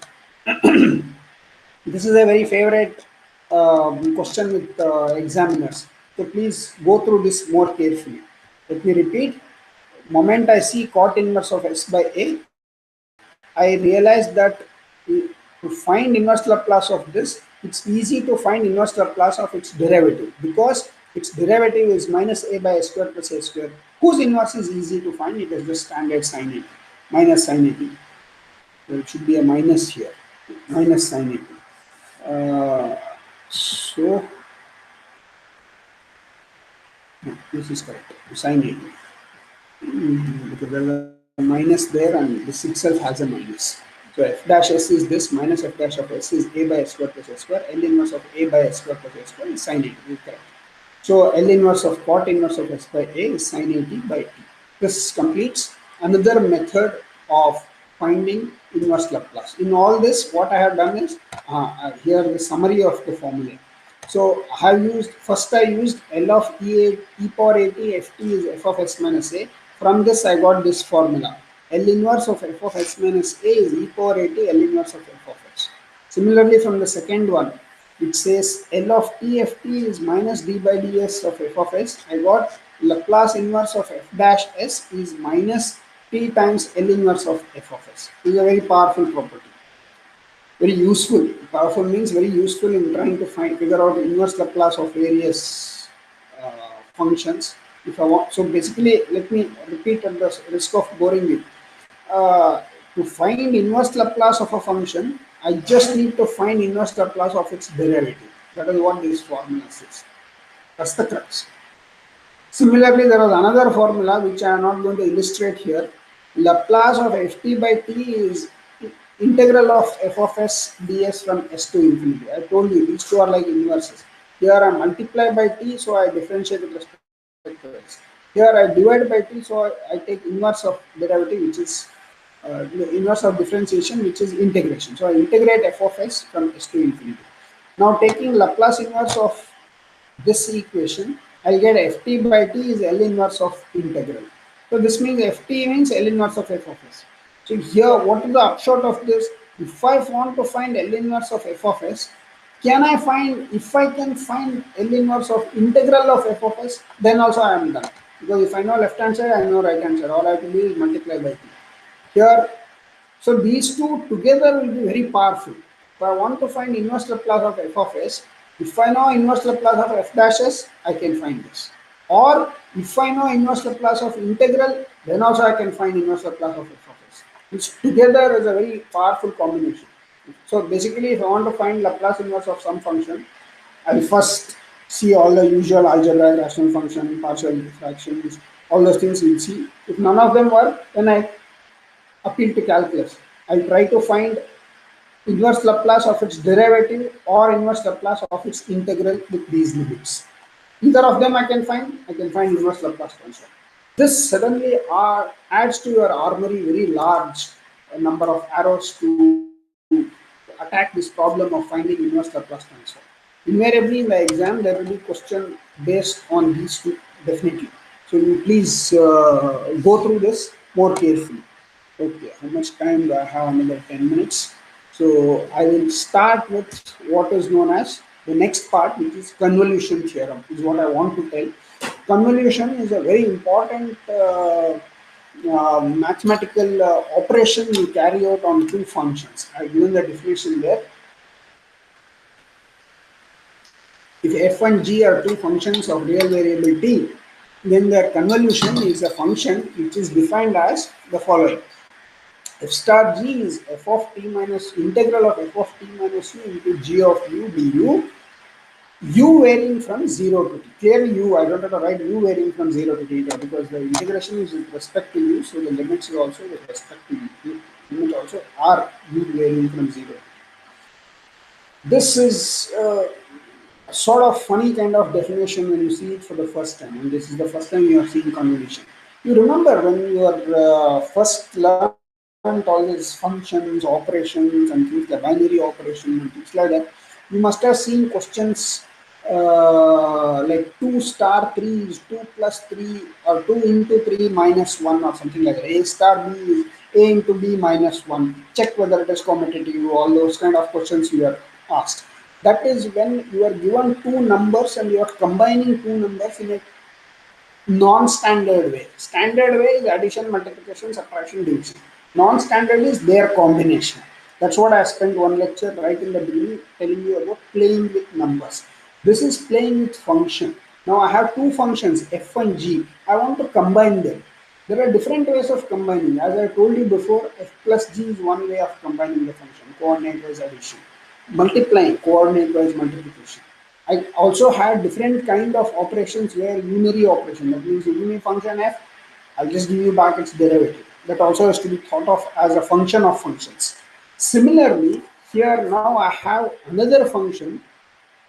This is a very favorite question with examiners. So please go through this more carefully. Let me repeat. Moment I see cot inverse of s by a, I realize that to find inverse Laplace of this, it's easy to find inverse Laplace of its derivative because its derivative is minus a by s square plus a square, whose inverse is easy to find. It is just standard sine 80, minus sine 80. So it should be a minus here, minus sine 80. So this is correct, sine 80. Because there's a minus there and this itself has a minus. So f dash s is this, minus f dash of s is a by s square plus s square. L inverse of a by s square plus s square is sine 80. This is correct. So L inverse of cot inverse of s by a is sine 80 by t. This completes another method of finding inverse Laplace. In all this, what I have done is here the summary of the formula. So I have used, first I used L of e power at ft is f of s minus a. From this I got this formula. L inverse of f of s minus a is e power at L inverse of f of s. Similarly, from the second one, it says L of ft is minus d by ds of f of s. I got Laplace inverse of f dash s is minus t times L inverse of f of s. This is a very powerful property. Very useful. Powerful means very useful in trying to figure out inverse Laplace of various functions. If I want, so basically, let me repeat at the risk of boring you. To find inverse Laplace of a function, I just need to find inverse Laplace of its derivative. That is what this formula says. That's the crux. Similarly, there was another formula which I am not going to illustrate here. Laplace of ft by t is integral of f of s ds from s to infinity. I told you these two are like inverses. Here I multiply by t, so I differentiate with respect to s. Here I divide by t, so I take inverse of derivative, which is the inverse of differentiation, which is integration. So I integrate f of s from s to infinity. Now taking Laplace inverse of this equation, I'll get ft by t is L inverse of integral. So this means ft means L inverse of f of s. So here, what is the upshot of this? If I want to find L inverse of f of s, can I find, if I can find L inverse of integral of f of s, then also I am done. Because if I know left hand side, I know right hand side. All I have to do is multiply by t. Here, so these two together will be very powerful. If I want to find inverse Laplace of f of s, if I know inverse Laplace of f dash s, I can find this. Or if I know inverse Laplace of integral, then also I can find inverse Laplace of f of s, which together is a very powerful combination. So basically, if I want to find Laplace inverse of some function, I will first see all the usual algebraic rational function, partial fractions, all those things we'll see. If none of them work, then I appeal to calculus. I'll try to find inverse Laplace of its derivative or inverse Laplace of its integral with these limits. Either of them I can find inverse Laplace transform. This suddenly adds to your armory very large number of arrows to attack this problem of finding inverse Laplace transform. Invariably in the exam there will be question based on these two definitely. So you please go through this more carefully. Okay, how much time do I have? Another 10 minutes. So I will start with what is known as the next part, which is convolution theorem, is what I want to tell. Convolution is a very important mathematical operation you carry out on two functions. I've given the definition there. If f and g are two functions of real variable t, then their convolution is a function which is defined as the following. F star g is f of t minus integral of f of t minus u into g of u du, u varying from 0 to t. Clearly u, I don't have to write u varying from 0 to theta because the integration is with respect to u, so the limits is also with respect to u. Limit also are u varying from 0 to t. This is sort of funny kind of definition when you see it for the first time, and this is the first time you are seeing convolution. You remember when you are first learned all these functions, operations, and things like binary operation and things like that, you must have seen questions like 2 star 3 is 2 plus 3 or 2 into 3 minus 1 or something like that. A star b is a into b minus 1. Check whether it is commutative, all those kind of questions you are asked. That is when you are given two numbers and you are combining two numbers in a non-standard way. Standard way is addition, multiplication, subtraction, division. Non-standard is their combination. That's what I spent one lecture right in the beginning telling you about playing with numbers. This is playing with function. Now I have two functions f and g. I want to combine them. There are different ways of combining. As I told you before, f plus g is one way of combining the function, coordinate-wise addition. Multiplying, coordinate-wise multiplication. I also had different kind of operations where unary operation, that means you give me function f, I'll just give you back its derivative. That also has to be thought of as a function of functions. Similarly, here now I have another function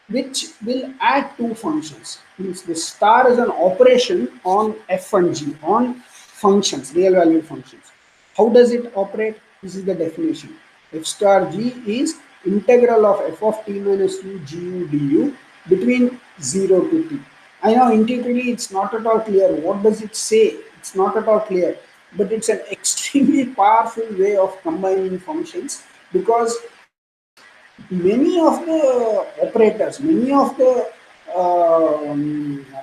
which will add two functions. Means the star is an operation on f and g, on functions, real value functions. How does it operate? This is the definition. F star g is integral of f of t minus u gu du between 0 to t. I know intuitively it's not at all clear. What does it say? It's not at all clear. But it's an extremely powerful way of combining functions because many of the operators, many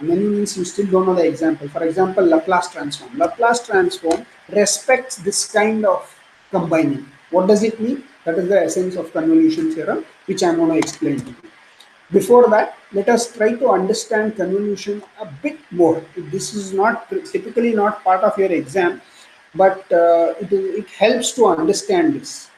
means you still don't know the example. For example, Laplace transform. Laplace transform respects this kind of combining. What does it mean? That is the essence of convolution theorem, which I'm going to explain to you. Before that, let us try to understand convolution a bit more. This is not typically not part of your exam, but it helps to understand this.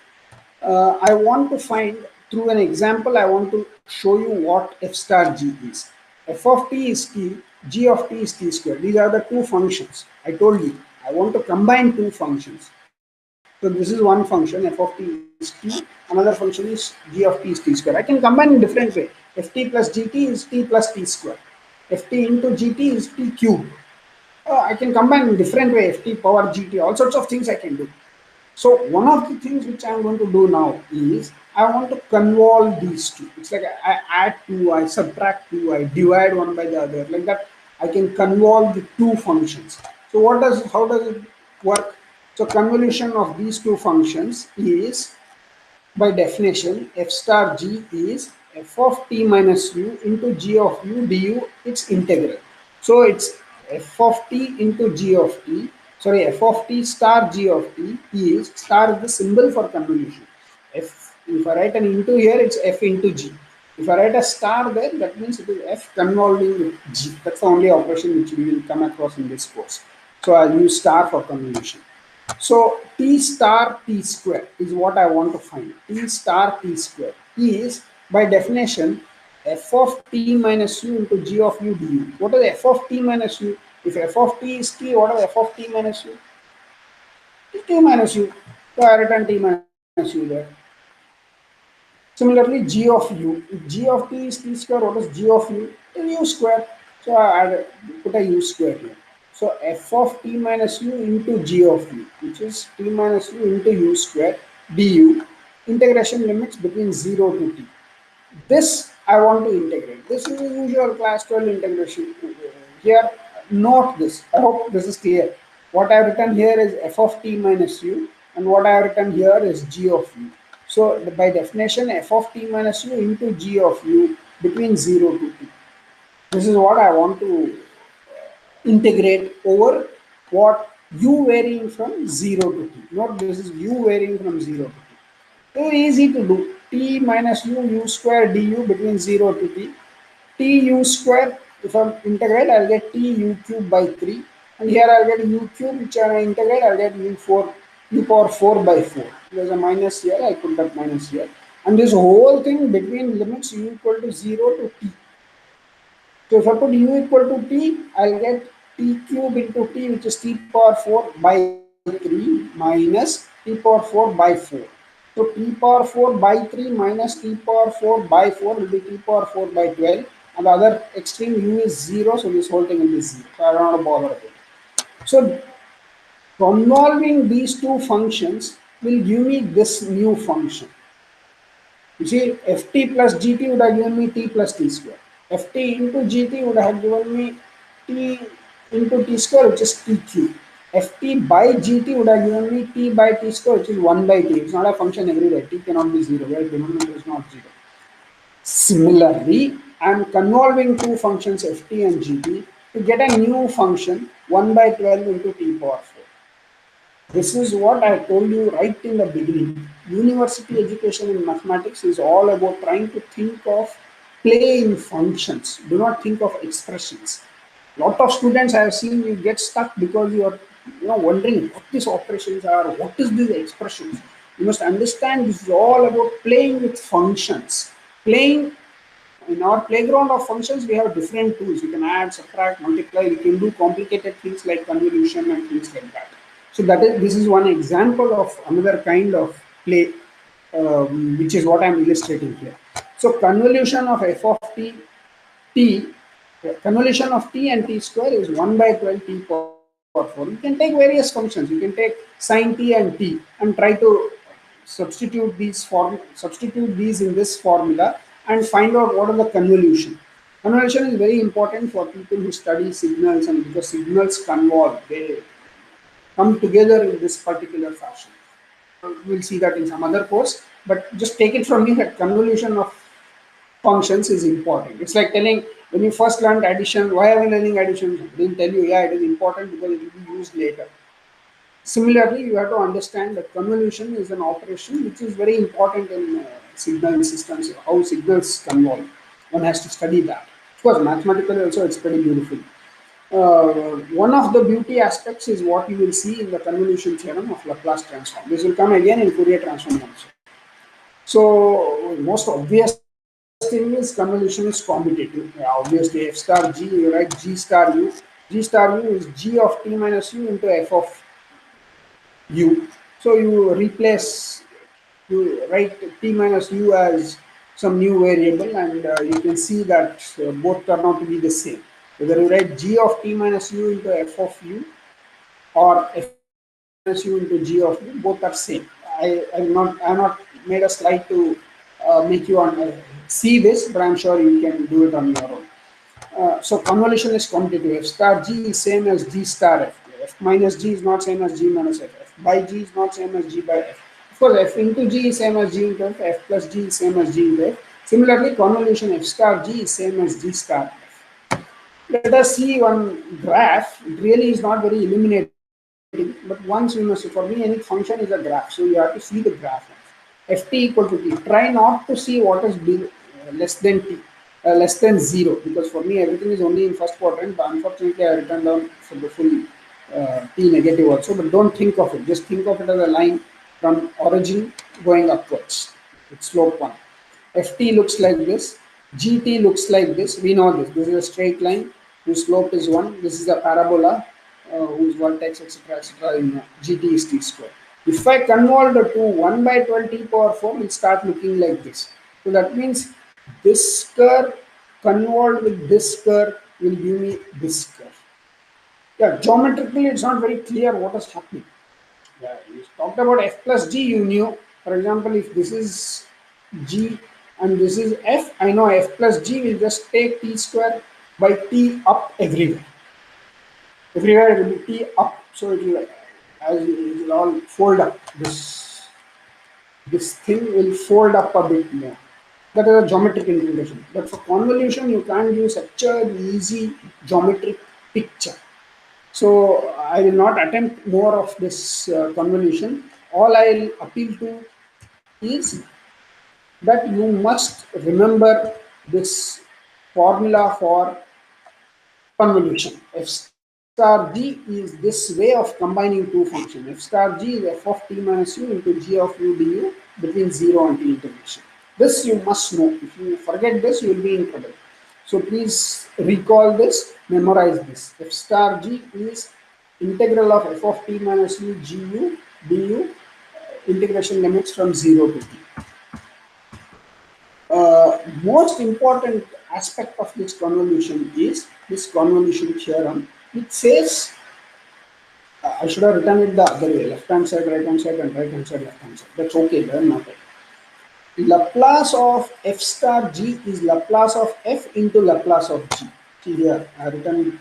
I want to find through an example, I want to show you what f star g is. F of t is t, g of t is t squared. These are the two functions. I told you, I want to combine two functions. So this is one function, f of t is t, another function is g of t is t squared. I can combine in different way. Ft plus gt is t plus t squared. Ft into gt is t cubed. I can combine in different way, ft power gt, all sorts of things I can do. So one of the things which I'm going to do now is I want to convolve these two. It's like I add two, I subtract two, I divide one by the other. Like that, I can convolve the two functions. So how does it work? So convolution of these two functions is, by definition, f star g is f of t minus u into g of u du, its integral. So it's f of t into g of t. Sorry, f of t star g of t is, star is the symbol for convolution. If I write an into here, it's f into g. If I write a star there, that means it is f convolving with g. That's the only operation which we will come across in this course. So I'll use star for convolution. So t star t square is what I want to find. T star t square is, by definition, f of t minus u into g of u du. What is f of t minus u? If f of t is t, what is f of t minus u? t minus u. So I written t minus u there. Similarly, g of u. If g of t is t square, what is g of u? U square. So I put a u square here. So f of t minus u into g of u, which is t minus u into u square du. Integration limits between 0 to t. This I want to integrate. This is the usual class 12 integration. Here, note this. I hope this is clear. What I have written here is f of t minus u, and what I have written here is g of u. So, by definition, f of t minus u into g of u between 0 to t. This is what I want to integrate over what u varying from 0 to t. Not this is u varying from 0 to t. Very easy to do. T minus u square du between 0 to t. T u square, if I integrate, I'll get t u cube by 3. And here I'll get u cube, which I integrate, I'll get u power 4 by 4. There's a minus here, I put that minus here. And this whole thing between limits u equal to 0 to t. So if I put u equal to t, I'll get t cube into t, which is t power 4 by 3 minus t power 4 by 4. So t power 4 by 3 minus t power 4 by 4 will be t power 4 by 12. And the other extreme u is 0, so this whole thing will be 0. So I don't want to bother with it. So convolving these two functions will give me this new function. You see, ft plus gt would have given me t plus t square. Ft into gt would have given me t into t square, which is t cube. Ft by gt would have given me t by t square, which is 1 by t. It's not a function everywhere. T cannot be 0, where denominator is not 0. Similarly, I am convolving two functions ft and gt to get a new function 1 by 12 into t power 4. This is what I told you right in the beginning. University education in mathematics is all about trying to think of play in functions. Do not think of expressions. Lot of students I have seen you get stuck because you are wondering what these operations are, what is these expressions. You must understand this is all about playing with functions. Playing in our playground of functions, we have different tools. You can add, subtract, multiply. You can do complicated things like convolution and things like that. So this is one example of another kind of play, which is what I'm illustrating here. So convolution of f of t, convolution of t and t square is 1 by 12 t power 4. You can take various functions. You can take sine t and t and try to substitute these in this formula and find out what are the convolution. Convolution is very important for people who study signals, and because signals convolve, they come together in this particular fashion. We'll see that in some other course, but just take it from me that convolution of functions is important. It's like telling when you first learned addition, why are we learning addition? I didn't tell you, yeah, it is important because it will be used later. Similarly, you have to understand that convolution is an operation which is very important in signal systems, how signals convolve. One has to study that. Of course, mathematically also it's pretty beautiful. One of the beauty aspects is what you will see in the convolution theorem of Laplace transform. This will come again in Fourier transform also. So most obvious thing is convolution is commutative. Obviously, f star g, you write g star u. G star u is g of t minus u into f of u. So you write t minus u as some new variable, and you can see that both turn out to be the same. Whether you write g of t minus u into f of u or f minus u into g of u, both are same. I have not made a slide to make you see this, but I'm sure you can do it on your own. So convolution is commutative. F star g is same as g star f. F minus g is not same as g minus f. F by g is not same as g by f. Of course, f into g is same as g into f. F plus g is same as g into f. Similarly, convolution f star g is same as g star f. Let us see one graph. It really is not very illuminating, but once you must, for me, any function is a graph. So you have to see the graph. Ft equal to t. Try not to see what is less than t. Less than 0, because for me everything is only in first quadrant, but unfortunately I written down for the full t negative also, but don't think of it, just think of it as a line from origin going upwards with slope 1. Ft looks like this, gt looks like this. We know this is a straight line whose slope is 1. This is a parabola whose vertex, etc., in gt is t square. If I convolve the two, 1 by 12 t power 4 will start looking like this. So that means this curve convolved with this curve will give me this curve. Yeah, geometrically it's not very clear what is happening. Yeah, you talked about f plus g, you knew. For example, if this is g and this is f, I know f plus g will just take t square by t up everywhere. Everywhere it will be t up, so it will, as it will all fold up. This thing will fold up a bit more. That is a geometric integration. But for convolution, you can't give such an easy geometric picture. So I will not attempt more of this convolution. All I will appeal to is that you must remember this formula for convolution. F star g is this way of combining two functions. F star g is f of t minus u into g of u du between 0 and t integration. This you must know. If you forget this, you will be in trouble. So please recall this, memorize this. F star g is integral of f of t minus u gu du, integration limits from 0 to t. Most important aspect of this convolution is this convolution theorem, which says I should have written it the other way, left hand side, right hand side, and right hand side, left hand side. That's okay, doesn't matter. Laplace of f star g is Laplace of f into Laplace of g. See here, I have written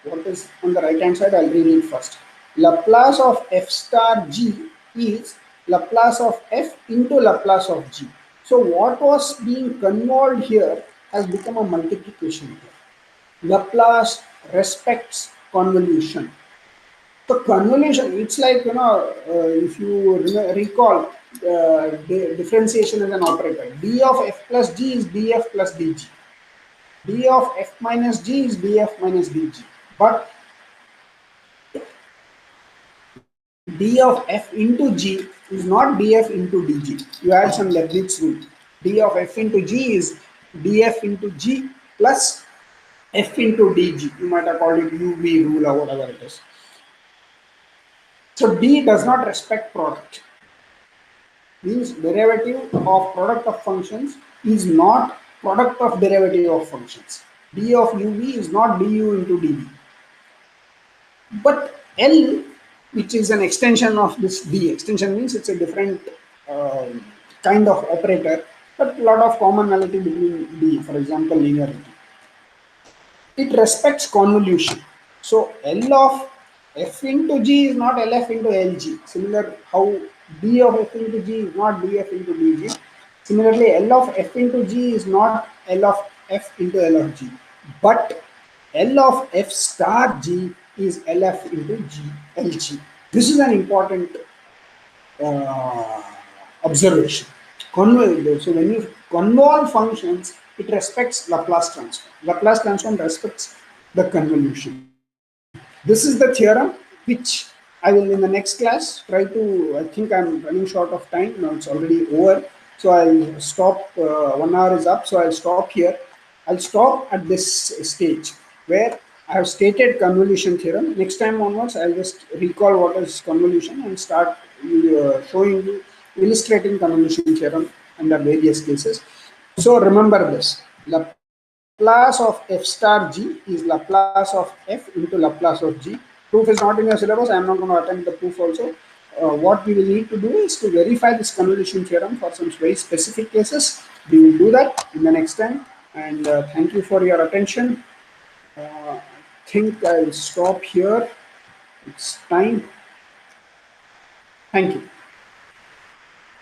what is on the right hand side, I'll read it first. Laplace of f star g is Laplace of f into Laplace of g. So what was being convolved here has become a multiplication here. Laplace respects convolution. So convolution, it's like, if you recall, differentiation as an operator. D of f plus g is df plus dg. D of f minus g is df minus dg. But d of f into g is not df into dg. You add some Leibniz rule. D of f into g is df into g plus f into dg. You might have called it UV rule or whatever it is. So d does not respect product. Means derivative of product of functions is not product of derivative of functions. D of uv is not du into dv. But L, which is an extension of this d, extension means it's a different kind of operator, but a lot of commonality between d, for example, linearity. It respects convolution. So L of f into g is not LF into LG. Similar how d of f into g is not df into dg. Similarly, L of f into g is not L of f into L of g. But L of f star g is LF into g LG. This is an important uh, observation. So when you convolve functions, it respects Laplace transform. Laplace transform respects the convolution. This is the theorem which I will in the next class try to, I think I'm running short of time, now it's already over. So I'll stop, 1 hour is up, so I'll stop here. I'll stop at this stage where I have stated convolution theorem. Next time onwards, I'll just recall what is convolution and start showing you, illustrating convolution theorem under various cases. So remember this, Laplace of f star g is Laplace of f into Laplace of g. Proof is not in your syllabus. I am not going to attempt the proof also. What we will need to do is to verify this convolution theorem for some very specific cases. We will do that in the next time. And thank you for your attention. I think I'll stop here. It's time. Thank you.